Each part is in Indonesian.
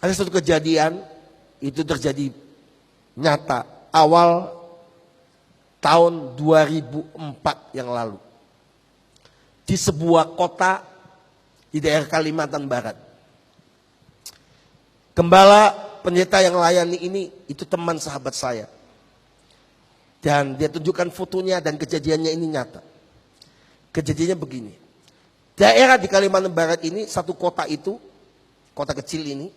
Ada satu kejadian itu terjadi nyata awal tahun 2004 yang lalu. Di sebuah kota di daerah Kalimantan Barat. Gembala pendeta yang layani ini itu teman sahabat saya. Dan dia tunjukkan fotonya dan kejadiannya ini nyata. Kejadiannya begini. Daerah di Kalimantan Barat ini, satu kota itu, kota kecil ini,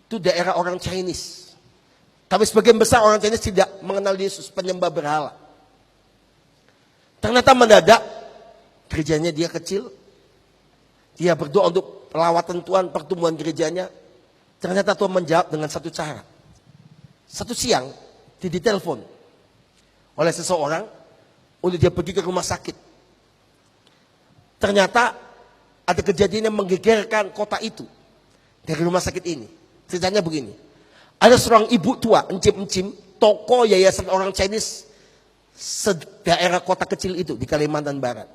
itu daerah orang Chinese. Tapi sebagian besar orang Chinese tidak mengenal Yesus, penyembah berhala. Ternyata mendadak, gerejanya dia kecil, dia berdoa untuk pelawatan Tuhan, pertumbuhan gerejanya. Ternyata Tuhan menjawab dengan satu cara. Satu siang, dia ditelepon oleh seseorang untuk dia pergi ke rumah sakit. Ternyata ada kejadian yang menggegerkan kota itu dari rumah sakit ini. Ceritanya begini. Ada seorang ibu tua, encim-encim, toko yayasan orang Chinese daerah kota kecil itu di Kalimantan Barat.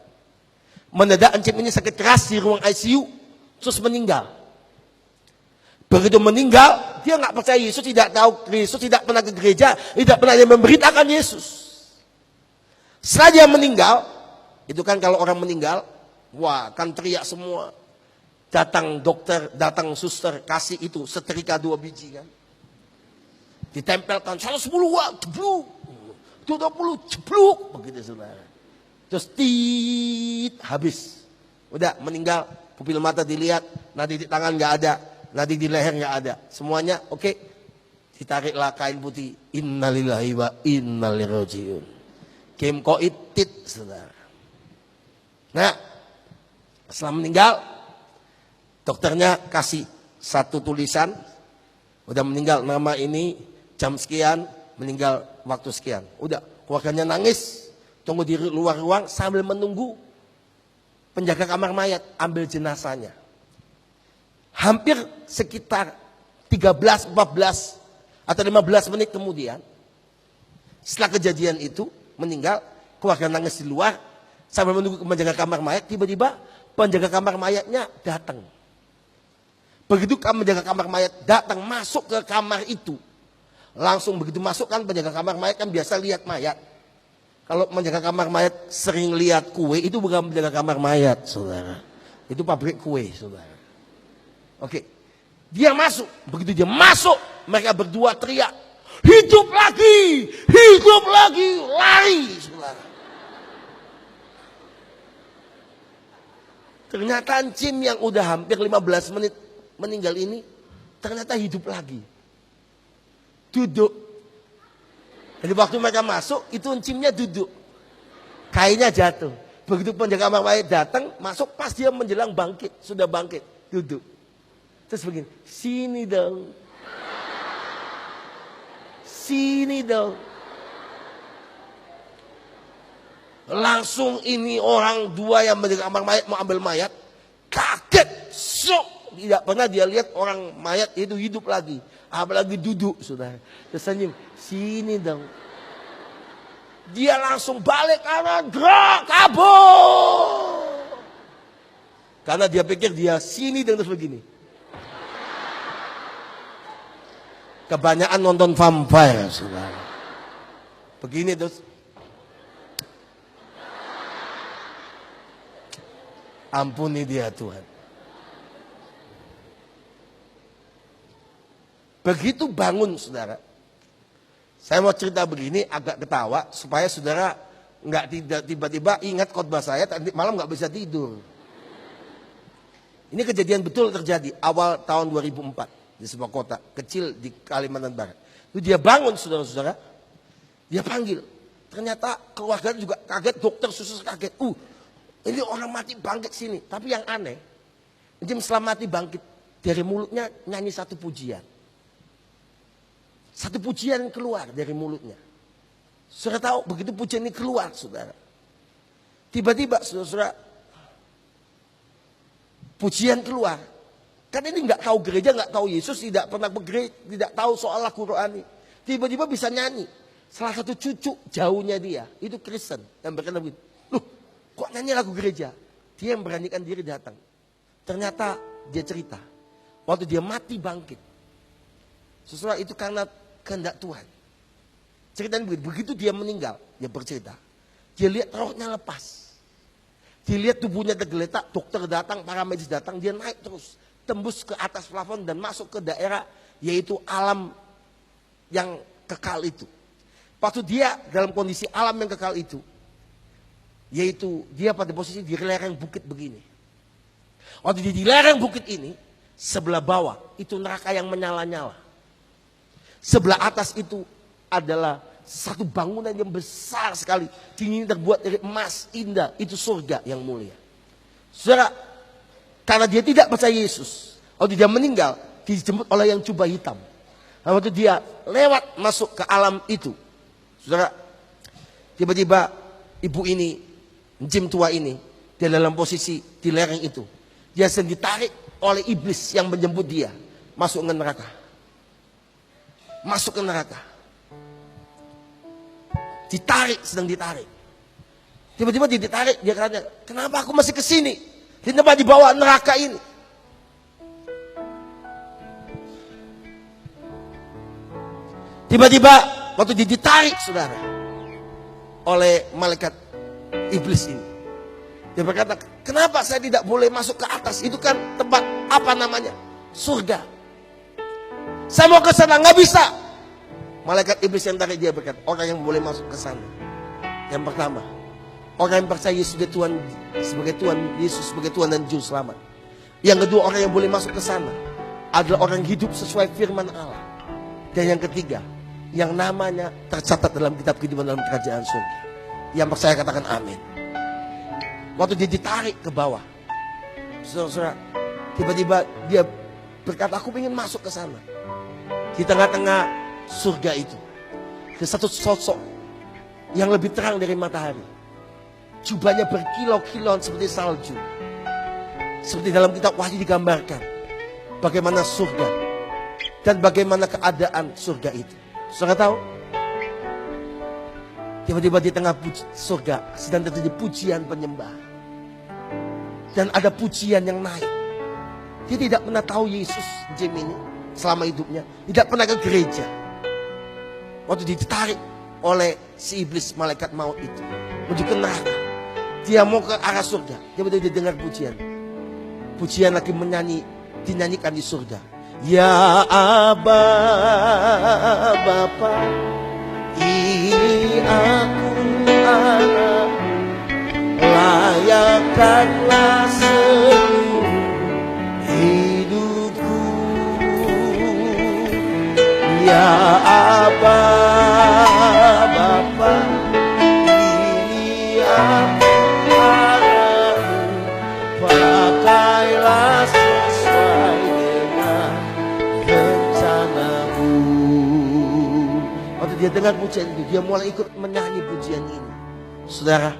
Mendadak encim ini sakit keras di ruang ICU, terus meninggal. Begitu meninggal, dia nggak percaya Yesus, tidak tahu Yesus, tidak pernah ke gereja, tidak pernah dia memberitakan Yesus. Setelah dia meninggal, itu kan kalau orang meninggal, wah kan teriak semua. Datang dokter, datang suster, kasih itu setrika 2 biji kan. Ditempelkan 110 watt, jebluk. 20 jebluk. Begitu saudara. Terus tit, habis. Udah meninggal, pupil mata dilihat, nadi di tangan gak ada, nadi di leher gak ada. Semuanya oke. Ditariklah kain putih. Innalillahi wa innalilaihi rajiun. Kim ko itit saudara. Nah, setelah meninggal, dokternya kasih satu tulisan, udah meninggal nama ini, jam sekian, meninggal waktu sekian. Udah, keluarganya nangis, tunggu di luar ruang sambil menunggu penjaga kamar mayat ambil jenazahnya. Hampir sekitar 13, 14 atau 15 menit kemudian, setelah kejadian itu meninggal, keluarga nangis di luar sambil menunggu penjaga kamar mayat. Tiba-tiba penjaga kamar mayatnya datang. Begitu penjaga kamar mayat datang masuk ke kamar itu, langsung begitu masuk kan penjaga kamar mayat kan biasa lihat mayat. Kalau penjaga kamar mayat sering lihat kue, itu bukan penjaga kamar mayat, saudara. Itu pabrik kue, saudara. Oke, dia masuk. Begitu dia masuk, mereka berdua teriak, hidup lagi, lari, saudara. Ternyata encim yang udah hampir 15 menit meninggal ini, ternyata hidup lagi. Duduk. Jadi waktu mereka masuk, itu encimnya duduk. Kainnya jatuh. Begitu penjaga kamar mayat datang, masuk pas dia menjelang bangkit. Sudah bangkit, duduk. Terus begini, sini dong. Sini dong. Langsung ini orang dua yang menjaga kamar mayat mau ambil mayat, kaget, shock. Tidak pernah dia lihat orang mayat itu hidup lagi, apalagi duduk, saudara. Tersenyum, sini dong. Dia langsung balik kanan, gerak, kabur. Karena dia pikir dia sini dan terus begini. Kebanyakan nonton vampire, saudara. Begini terus. Ampuni dia Tuhan. Begitu bangun saudara. Saya mau cerita begini agak ketawa supaya saudara nggak tiba-tiba ingat khotbah saya tadi malam nggak bisa tidur. Ini kejadian betul terjadi awal tahun 2004 di sebuah kota kecil di Kalimantan Barat. Itu dia bangun saudara-saudara. Dia panggil. Ternyata keluarga juga kaget, dokter susus kaget. Ini orang mati bangkit sini. Tapi yang aneh, encim setelah mati bangkit, dari mulutnya nyanyi satu pujian. Satu pujian keluar dari mulutnya. Saudara tahu begitu pujian ini keluar, saudara. Tiba-tiba, saudara, pujian keluar. Kan ini nggak tahu gereja, nggak tahu Yesus, tidak pernah bergereja, tidak tahu soal Al-Qur'an. Tiba-tiba bisa nyanyi. Salah satu cucu jauhnya dia, itu Kristen. Yang berkata begitu, loh, kok nyanyi lagu gereja? Dia yang beranikan diri datang. Ternyata dia cerita, waktu dia mati bangkit, Saudara, itu karena kehendak Tuhan. Ceritanya begitu dia meninggal, dia bercerita. Dia lihat rohnya lepas. Dia lihat tubuhnya tergeletak, dokter datang, para medis datang, dia naik terus. Tembus ke atas plafon dan masuk ke daerah, yaitu alam yang kekal itu. Waktu dia dalam kondisi alam yang kekal itu, yaitu dia pada posisi di lereng bukit begini. Waktu dia di lereng bukit ini, sebelah bawah itu neraka yang menyala-nyala. Sebelah atas itu adalah satu bangunan yang besar sekali. Tingginya terbuat dari emas indah. Itu surga yang mulia. Saudara, karena dia tidak percaya Yesus, waktu dia meninggal, dijemput oleh yang jubah hitam. Nah, waktu dia lewat masuk ke alam itu, saudara, tiba-tiba ibu ini, jim tua ini, dia dalam posisi di lereng itu. Dia sedang ditarik oleh iblis yang menjemput dia masuk ke neraka. Masuk ke neraka. Ditarik, sedang ditarik. Tiba-tiba dia ditarik, dia katanya, kenapa aku masih kesini? Kenapa dibawa neraka ini? Tiba-tiba waktu dia ditarik, saudara, oleh malaikat iblis ini, dia berkata, kenapa saya tidak boleh masuk ke atas? Itu kan tempat apa namanya? Surga. Saya mau ke sana, nggak bisa. Malaikat iblis yang tarik dia berkata, orang yang boleh masuk ke sana, yang pertama, orang yang percaya Yesus sebagai Tuhan, Yesus sebagai Tuhan dan Juru Selamat. Yang kedua, orang yang boleh masuk ke sana adalah orang yang hidup sesuai firman Allah. Dan yang ketiga, yang namanya tercatat dalam kitab kehidupan dalam kerajaan surga. Yang percaya katakan amin. Waktu dia ditarik ke bawah, saudara-saudara, tiba-tiba dia berkata, aku ingin masuk ke sana. Di tengah-tengah surga itu, ada satu sosok yang lebih terang dari matahari. Jubahnya berkilau-kilauan seperti salju. Seperti dalam kitab Wahyu digambarkan bagaimana surga dan bagaimana keadaan surga itu. Saudara tahu? Tiba-tiba di tengah surga sedang terjadi pujian penyembahan. Dan ada pujian yang naik. Dia tidak pernah tahu Yesus, Jim ini, selama hidupnya. Tidak pernah ke gereja. Waktu ditarik oleh si iblis malaikat maut itu menuju ke neraka, dia mau ke arah surga. Tiba-tiba dia dengar pujian. Pujian lagi dinyanyikan di surga. Ya Aba Bapa, ini aku anak, layakkanlah seluruh hidupku. Ya Aba Bapa, ini aku anakmu, pakailah sesuai dengan rencanamu. Waktu dia dengar pujian itu, dia mulai ikut menyanyi pujian ini. Saudara,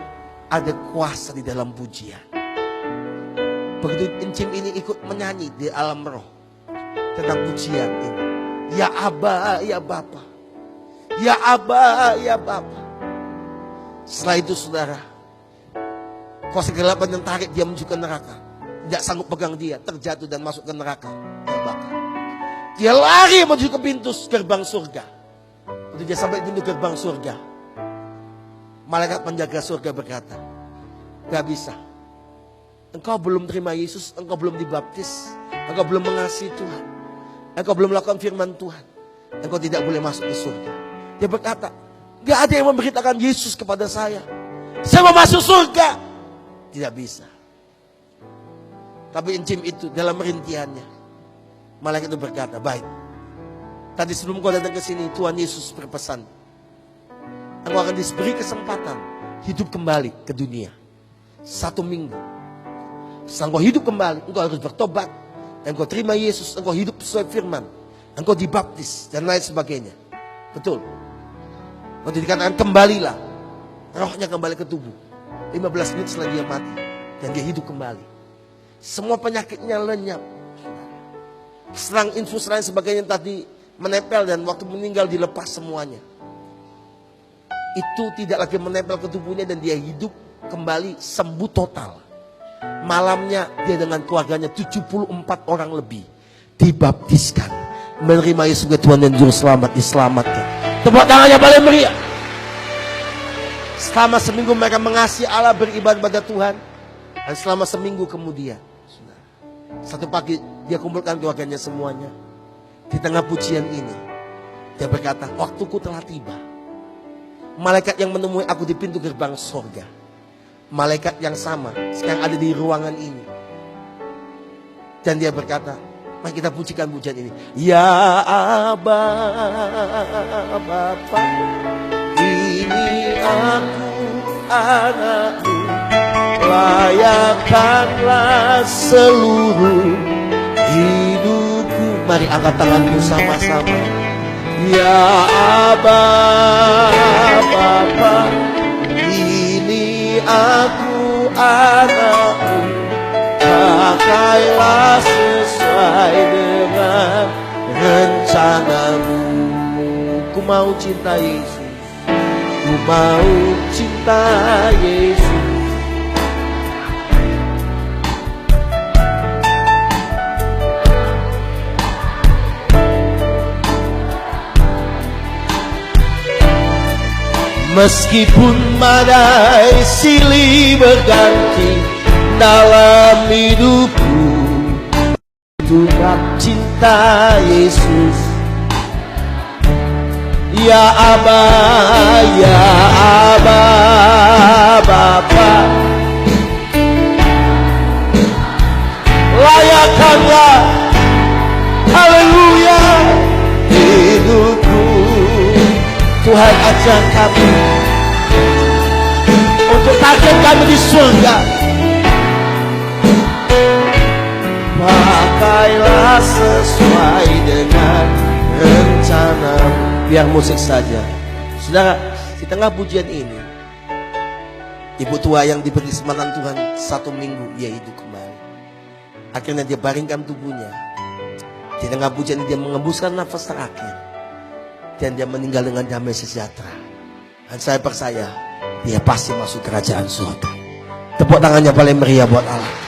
ada kuasa di dalam pujian. Begitu Encim ini ikut menyanyi di alam roh tentang pujian ini. Ya Aba, ya Bapa. Ya Aba, ya Bapa. Setelah itu saudara, kuasa kegelapan yang tarik dia menuju ke neraka. Tidak sanggup pegang dia, terjatuh dan masuk ke neraka, terbakar. Dia lari menuju ke pintu gerbang surga. Waktu dia sampai pintu gerbang surga, malaikat penjaga surga berkata, gak bisa. Engkau belum terima Yesus, engkau belum dibaptis, engkau belum mengasihi Tuhan, engkau belum melakukan firman Tuhan, engkau tidak boleh masuk ke surga. Dia berkata, gak ada yang memberitakan Yesus kepada saya. Saya mau masuk surga. Tidak bisa. Tapi Encim itu dalam rintihannya, malaikat itu berkata, baik. Tadi sebelum kau datang ke sini, Tuhan Yesus berpesan, engkau akan diberi kesempatan hidup kembali ke dunia 1 minggu. Setelah engkau hidup kembali, engkau harus bertobat, engkau terima Yesus, engkau hidup sesuai firman, engkau dibaptis dan lain sebagainya. Betul. Waktu dikatakan kembalilah, rohnya kembali ke tubuh. 15 menit setelah dia mati dan dia hidup kembali. Semua penyakitnya lenyap. Serang infus lain sebagainya tadi menempel dan waktu meninggal dilepas semuanya. Itu tidak lagi menempel ke tubuhnya dan dia hidup kembali, sembuh total. Malamnya dia dengan keluarganya 74 orang lebih dibaptiskan. menerima Yesus sebagai Tuhan dan Juru Selamat, diselamatkan. Tepuk tangannya paling meriah. Selama seminggu mereka mengasihi Allah, beribadah pada Tuhan. Dan selama seminggu kemudian, satu pagi dia kumpulkan keluarganya semuanya. Di tengah pujian ini, dia berkata, waktuku telah tiba. Malaikat yang menemui aku di pintu gerbang sorga, malaikat yang sama sekarang ada di ruangan ini. Dan dia berkata, mari kita pujikan pujian ini. Ya Aba Bapa, ini aku anakmu, layakkanlah seluruh hidupku. Mari angkat tanganku sama-sama. Ya Aba Bapa, ini aku anakmu, pakailah sesuai dengan rencanamu. Ku mau cinta Yesus, ku mau cinta Yesus. Meskipun badai silih berganti dalam hidupku, tetap cinta Yesus. Ya Aba, ya Aba Bapa, layakkanlah, haleluya, hidupku. Tuhan ajar kami untuk target kami di surga. Pakailah sesuai dengan rencana. Biar musik saja. Saudara, di tengah pujian ini, ibu tua yang diberi kesempatan Tuhan 1 minggu, ia hidup kembali. Akhirnya dia baringkan tubuhnya. Di tengah pujian ini dia mengembuskan nafas terakhir. Dan dia meninggal dengan damai sejahtera. Dan saya percaya dia pasti masuk kerajaan surga. Tepuk tangannya paling meriah buat Allah.